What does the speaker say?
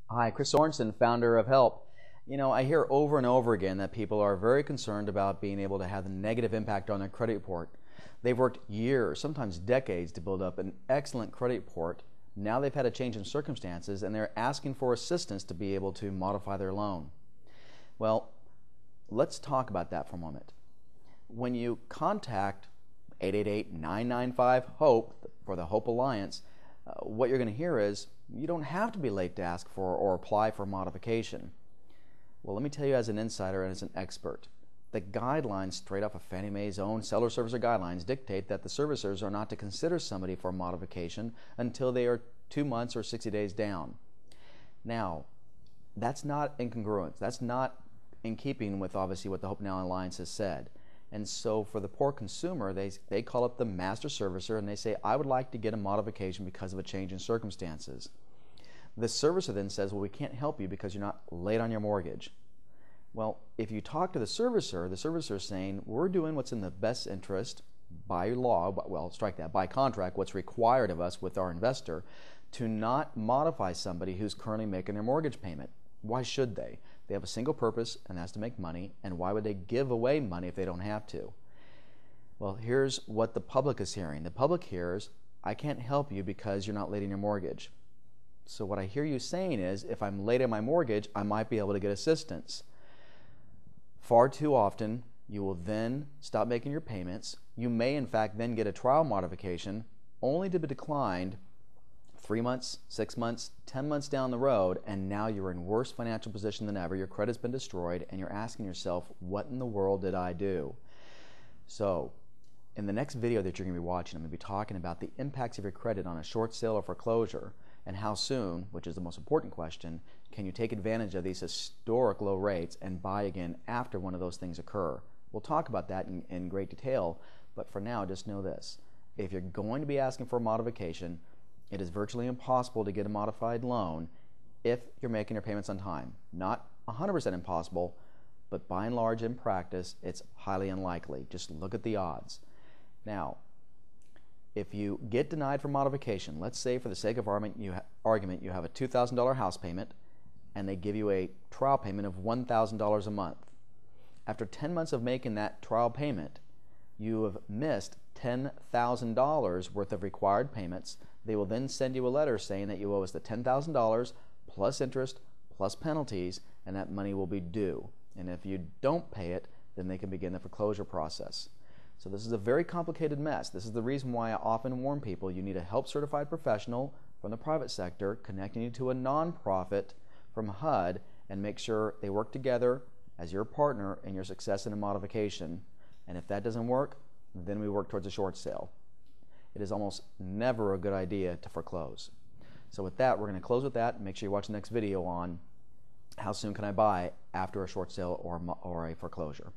Hi, Chris Sorensen, founder of Help. You know, I hear over and over again that people are very concerned about being able to have a negative impact on their credit report. They've worked years, sometimes decades, to build up an excellent credit report. Now they've had a change in circumstances and they're asking for assistance to be able to modify their loan. Well, let's talk about that for a moment. When you contact 888-995-HOPE for the Hope Alliance, what you're going to hear is you don't have to be late to ask for or apply for modification. Well, let me tell you as an insider and as an expert, the guidelines straight off of Fannie Mae's own seller servicer guidelines dictate that the servicers are not to consider somebody for modification until they are 2 months or 60 days down. Now, that's not incongruent. That's not in keeping with obviously what the Hope Now Alliance has said. And so for the poor consumer, they call up the master servicer and they say, I would like to get a modification because of a change in circumstances. The servicer then says, well, we can't help you because you're not late on your mortgage. Well, if you talk to the servicer is saying, we're doing what's in the best interest by law, well, strike that, by contract, what's required of us with our investor to not modify somebody who's currently making their mortgage payment. Why should they? They have a single purpose, and that's to make money, and why would they give away money if they don't have to? Well, here's what the public is hearing. The public hears, I can't help you because you're not late in your mortgage. So what I hear you saying is, if I'm late on my mortgage, I might be able to get assistance. Far too often, you will then stop making your payments. You may, in fact, then get a trial modification, only to be declined 3 months, 6 months, 10 months down the road, and now you're in worse financial position than ever. Your credit's been destroyed, and you're asking yourself, what in the world did I do? So, in the next video that you're going to be watching, I'm going to be talking about the impacts of your credit on a short sale or foreclosure, and how soon, which is the most important question, can you take advantage of these historic low rates and buy again after one of those things occur. We'll talk about that in great detail, but for now, just know this. If you're going to be asking for a modification, it is virtually impossible to get a modified loan if you're making your payments on time. Not 100% impossible, but by and large in practice, it's highly unlikely. Just look at the odds. Now, if you get denied for modification, let's say for the sake of argument you have a $2,000 house payment and they give you a trial payment of $1,000 a month. After 10 months of making that trial payment, you have missed $10,000 worth of required payments. They will then send you a letter saying that you owe us the $10,000 plus interest plus penalties, and that money will be due. And if you don't pay it, then they can begin the foreclosure process. So this is a very complicated mess. This is the reason why I often warn people you need a help certified professional from the private sector connecting you to a nonprofit from HUD and make sure they work together as your partner in your success in a modification. And if that doesn't work, then we work towards a short sale. It is almost never a good idea to foreclose. So with that, we're going to close with that. Make sure you watch the next video on how soon can I buy after a short sale or a foreclosure.